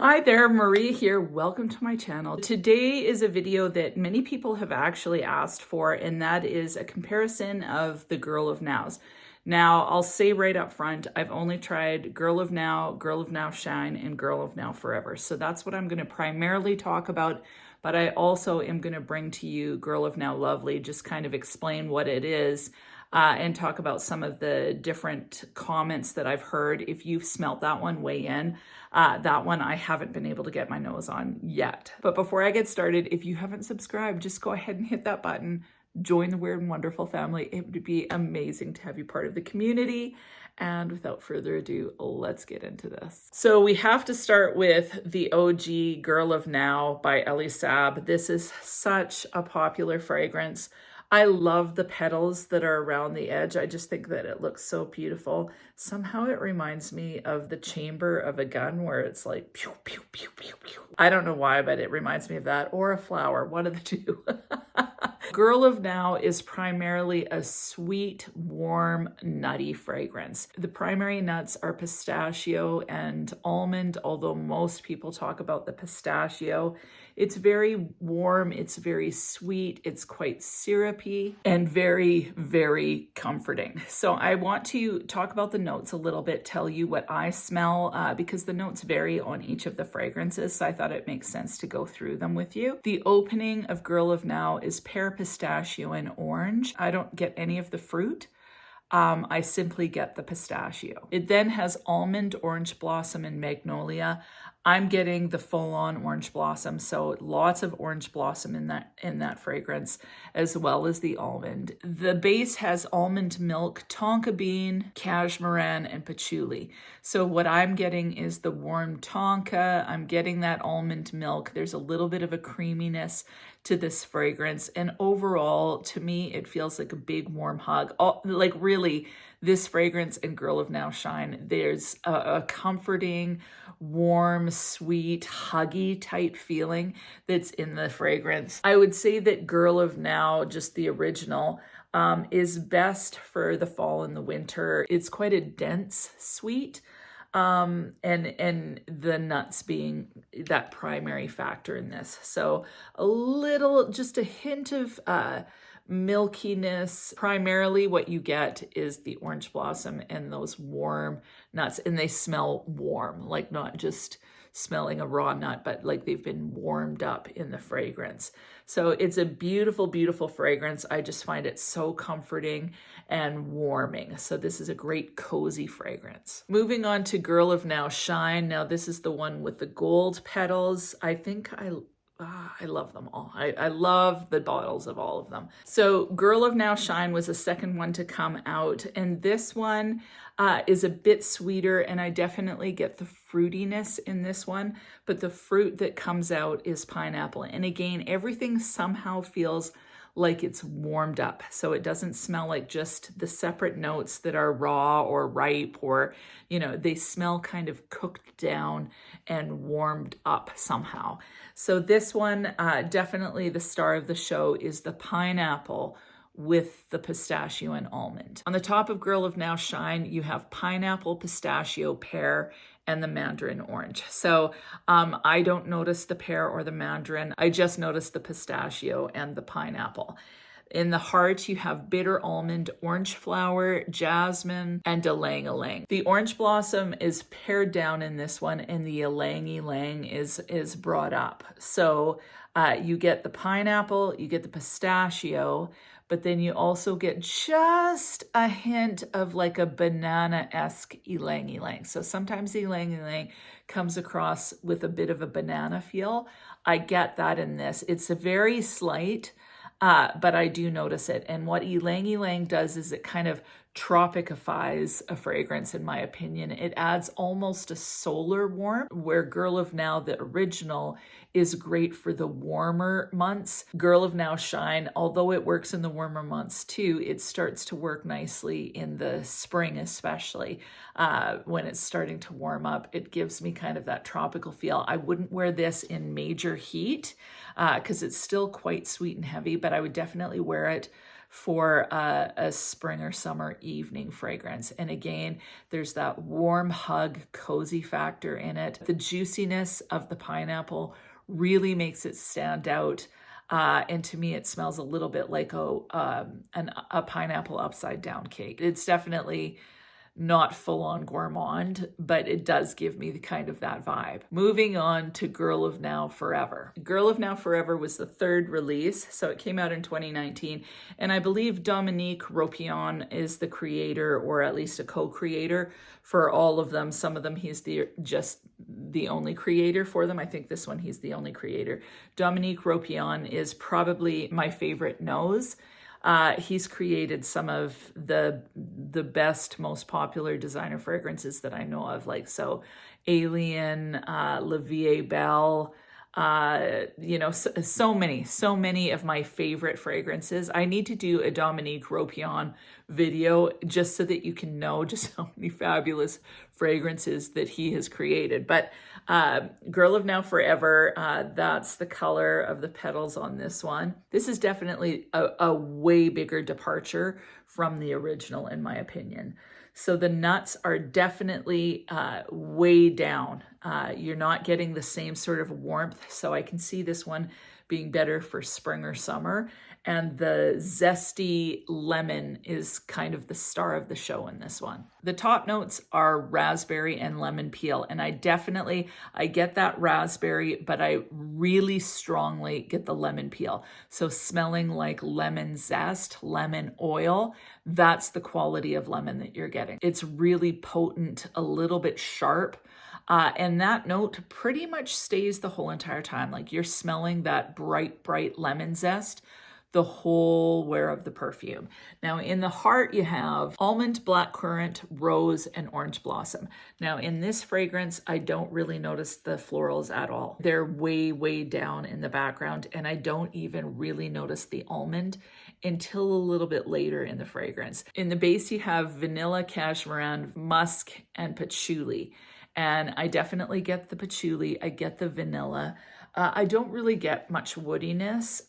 Hi there, Marie here. Welcome to my channel. Today is a video that many people have actually asked for, and that is a comparison of the Girl of Nows. Now, I'll say right up front, I've only tried Girl of Now Shine, and Girl of Now Forever. So that's what I'm going to primarily talk about, but I also am going to bring to you Girl of Now Lovely, just kind of explain what it is. And talk about some of the different comments that I've heard. If you've smelt that one, weigh in. That one I haven't been able to get my nose on yet. But before I get started, if you haven't subscribed, just go ahead and hit that button. Join the Weird and Wonderful family. It would be amazing to have you part of the community. And without further ado, let's get into this. So we have to start with the OG Girl of Now by Elie Saab. This is such a popular fragrance. I love the petals that are around the edge. I just think that it looks so beautiful. Somehow it reminds me of the chamber of a gun where it's like pew, pew, pew, pew, pew. I don't know why, but it reminds me of that, or a flower, one of the two. Girl of Now is primarily a sweet, warm, nutty fragrance. The primary nuts are pistachio and almond, although most people talk about the pistachio. It's very warm, it's very sweet, it's quite syrupy, and very, very comforting. So I want to talk about the notes a little bit, tell you what I smell, because the notes vary on each of the fragrances, so I thought it makes sense to go through them with you. The opening of Girl of Now is pear, pistachio, and orange. I don't get any of the fruit. I simply get the pistachio. It then has almond, orange blossom, and magnolia. I'm getting the full-on orange blossom, so lots of orange blossom in that fragrance, as well as the almond. The base has almond milk, tonka bean, cashmeran, and patchouli. So what I'm getting is the warm tonka. I'm getting that almond milk. There's a little bit of a creaminess to this fragrance, and overall, to me, it feels like a big warm hug. Like really, this fragrance and Girl of Now Shine, there's a comforting, warm, sweet, huggy type feeling that's in the fragrance. I would say that Girl of Now, just the original, is best for the fall and the winter. It's quite a dense sweet, and the nuts being that primary factor in this. So a little, just a hint of milkiness. Primarily what you get is the orange blossom and those warm nuts, and they smell warm, like not just smelling a raw nut, but like they've been warmed up in the fragrance. So it's a beautiful, beautiful fragrance. I just find it so comforting and warming. So this is a great cozy fragrance. Moving on to Girl of Now Shine. Now this is the one with the gold petals. I think I love them all. I love the bottles of all of them. So Girl of Now Shine was the second one to come out, and this one is a bit sweeter, and I definitely get the fruitiness in this one, but the fruit that comes out is pineapple. And again, everything somehow feels like it's warmed up. So it doesn't smell like just the separate notes that are raw or ripe, or, you know, they smell kind of cooked down and warmed up somehow. So this one, definitely the star of the show is the pineapple with the pistachio and almond. On the top of Girl of Now Shine, you have pineapple, pistachio, pear, and the mandarin orange. So I don't notice the pear or the mandarin. I just notice the pistachio and the pineapple. In the heart, you have bitter almond, orange flower, jasmine, and ylang ylang. The orange blossom is pared down in this one, and the ylang ylang is brought up. So you get the pineapple, you get the pistachio, but then you also get just a hint of like a banana-esque ylang ylang. So sometimes the ylang ylang comes across with a bit of a banana feel. I get that in this. It's a very slight, but I do notice it. And what ylang ylang does is it kind of tropicifies a fragrance, in my opinion. It adds almost a solar warmth, where Girl of Now, the original, is great for the warmer months. Girl of Now Shine, although it works in the warmer months too, it starts to work nicely in the spring, especially when it's starting to warm up. It gives me kind of that tropical feel. I wouldn't wear this in major heat because it's still quite sweet and heavy, but I would definitely wear it for a spring or summer evening fragrance. And again, there's that warm hug, cozy factor in it. The juiciness of the pineapple really makes it stand out. And to me, it smells a little bit like a pineapple upside down cake. It's definitely not full-on gourmand, but it does give me the kind of that vibe. Moving on to Girl of Now Forever. Girl of Now Forever was the third release, so it came out in 2019, and I believe Dominique Ropion is the creator, or at least a co-creator for all of them. Some of them he's just the only creator for them. I think this one he's the only creator. Dominique Ropion is probably my favorite nose. He's created some of the best, most popular designer fragrances that I know of, like Alien, La Vie Belle, so many of my favorite fragrances. I need to do a Dominique Ropion video just so that you can know just how many fabulous fragrances that he has created. But Girl of Now Forever, that's the color of the petals on this one. This is definitely a way bigger departure from the original, in my opinion. So the nuts are definitely way down. You're not getting the same sort of warmth. So I can see this one being better for spring or summer. And the zesty lemon is kind of the star of the show in this one. The top notes are raspberry and lemon peel. And I get that raspberry, but I really strongly get the lemon peel. So smelling like lemon zest, lemon oil, that's the quality of lemon that you're getting. It's really potent, a little bit sharp. And that note pretty much stays the whole entire time. Like you're smelling that bright lemon zest the whole wear of the perfume. Now in the heart, you have almond, blackcurrant, rose, and orange blossom. Now in this fragrance, I don't really notice the florals at all. They're way down in the background, and I don't even really notice the almond until a little bit later in the fragrance. In the base, you have vanilla, cashmeran, musk, and patchouli. And I definitely get the patchouli, I get the vanilla. I don't really get much woodiness.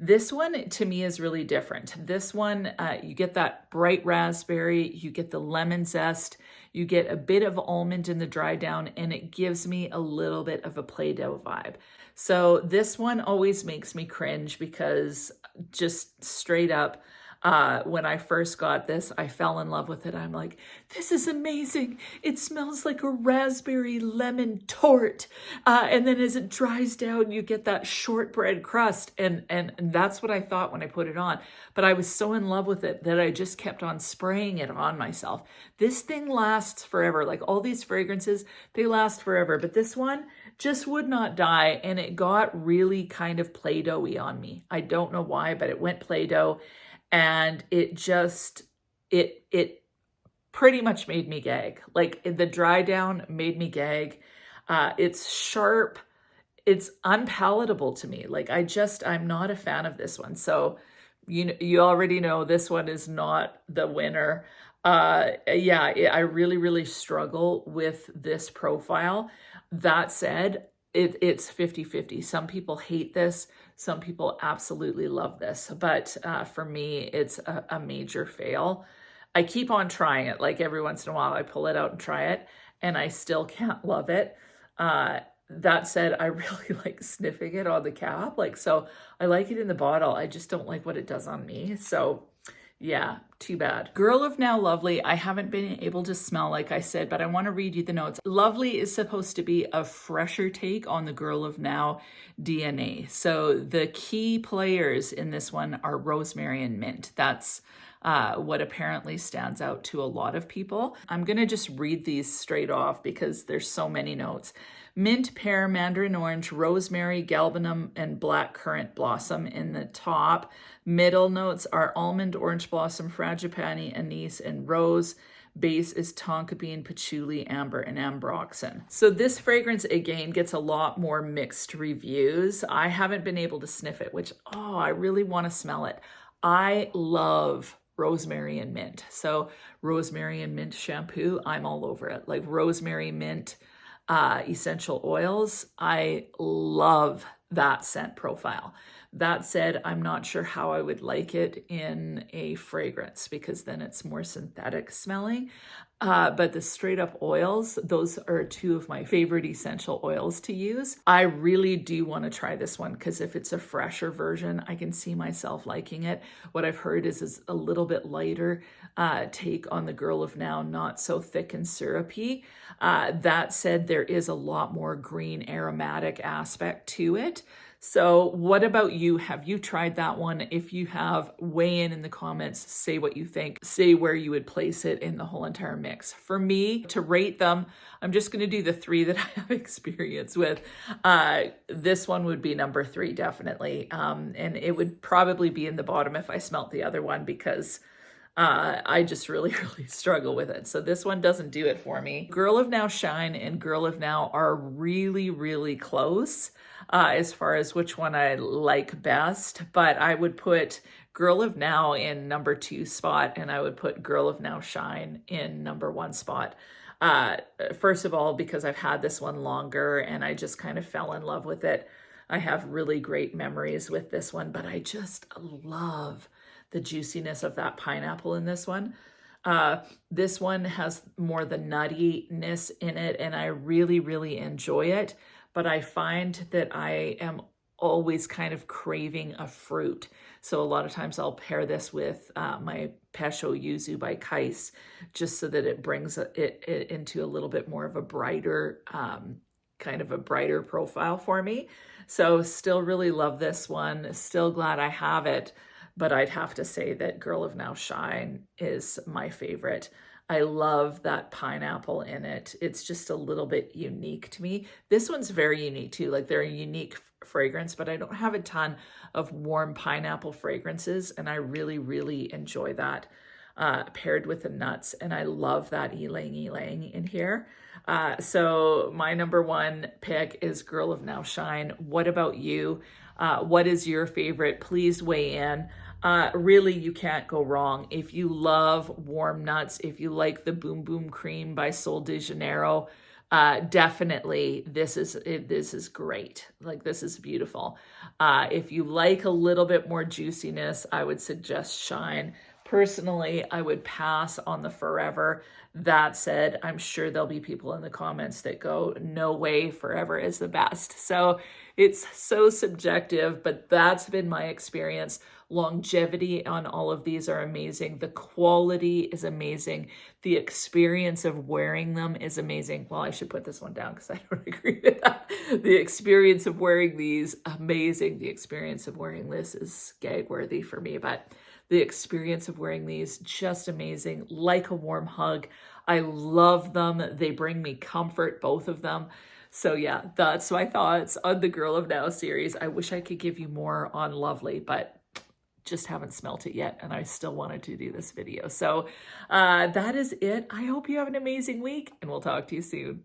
This one to me is really different. This one, you get that bright raspberry, you get the lemon zest, you get a bit of almond in the dry down, and it gives me a little bit of a Play-Doh vibe. So this one always makes me cringe because just straight up, when I first got this, I fell in love with it. I'm like, this is amazing. It smells like a raspberry lemon tort. And then as it dries down, you get that shortbread crust. And that's what I thought when I put it on. But I was so in love with it that I just kept on spraying it on myself. This thing lasts forever. Like all these fragrances, they last forever. But this one just would not die. And it got really kind of Play-Doh-y on me. I don't know why, but it went Play-Doh. And it pretty much made me gag. Like the dry down made me gag. It's sharp. It's unpalatable to me. Like I'm not a fan of this one. So you already know this one is not the winner. I really struggle with this profile. That said, it's 50-50. Some people hate this. Some people absolutely love this. But for me, it's a major fail. I keep on trying it. Like every once in a while, I pull it out and try it, and I still can't love it. That said, I really like sniffing it on the cap. So I like it in the bottle. I just don't like what it does on me. So yeah, too bad. Girl of Now Lovely, I haven't been able to smell, like I said, but I want to read you the notes. Lovely is supposed to be a fresher take on the Girl of Now DNA. So the key players in this one are rosemary and mint. That's what apparently stands out to a lot of people. I'm going to just read these straight off because there's so many notes. Mint, pear, mandarin orange, rosemary, galbanum, and blackcurrant blossom in the top. Middle notes are almond, orange blossom, frangipani, anise, and rose. Base is tonka bean, patchouli, amber, and ambroxan. So this fragrance, again, gets a lot more mixed reviews. I haven't been able to sniff it, which, I really want to smell it. I love rosemary and mint. So rosemary and mint shampoo, I'm all over it. Like rosemary, mint, essential oils. I love that scent profile. That said, I'm not sure how I would like it in a fragrance because then it's more synthetic smelling. But the straight up oils, those are two of my favorite essential oils to use. I really do want to try this one because if it's a fresher version, I can see myself liking it. What I've heard is a little bit lighter take on the Girl of Now, not so thick and syrupy. That said, there is a lot more green aromatic aspect to it. So what about you? Have you tried that one? If you have, weigh in the comments, say what you think, say where you would place it in the whole entire mix. For me, to rate them, I'm just going to do the 3 that I have experience with. This one would be number 3, definitely. And it would probably be in the bottom if I smelt the other one because I just really struggle with it. So this one doesn't do it for me. Girl of Now Shine and Girl of Now are really close as far as which one I like best, but I would put Girl of Now in number 2 spot and I would put Girl of Now Shine in number 1 spot. First of all, because I've had this one longer and I just kind of fell in love with it. I have really great memories with this one, but I just love the juiciness of that pineapple in this one. This one has more the nuttiness in it and I really enjoy it, but I find that I am always kind of craving a fruit. So a lot of times I'll pair this with my Pesho Yuzu by Kais just so that it brings it into a little bit more of a brighter, kind of a brighter profile for me. So still really love this one. Still glad I have it. But I'd have to say that Girl of Now Shine is my favorite. I love that pineapple in it. It's just a little bit unique to me. This one's very unique too. Like they're a unique fragrance, but I don't have a ton of warm pineapple fragrances. And I really enjoy that paired with the nuts. And I love that ylang in here. So my number 1 pick is Girl of Now Shine. What about you? What is your favorite? Please weigh in. Really, you can't go wrong. If you love warm nuts, if you like the Boom Boom Cream by Sol de Janeiro, definitely this is great. Like this is beautiful. If you like a little bit more juiciness, I would suggest Shine. Personally, I would pass on the Forever. That said, I'm sure there'll be people in the comments that go, no way, Forever is the best. So it's so subjective, but that's been my experience. Longevity on all of these are amazing. The quality is amazing. The experience of wearing them is amazing. Well, I should put this one down because I don't agree with that. The experience of wearing these, amazing. The experience of wearing this is gag worthy for me, but the experience of wearing these, just amazing, like a warm hug. I love them. They bring me comfort, both of them. So yeah, that's my thoughts on the Girl of Now series. I wish I could give you more on Lovely, but just haven't smelt it yet, and I still wanted to do this video. So that is it. I hope you have an amazing week, and we'll talk to you soon.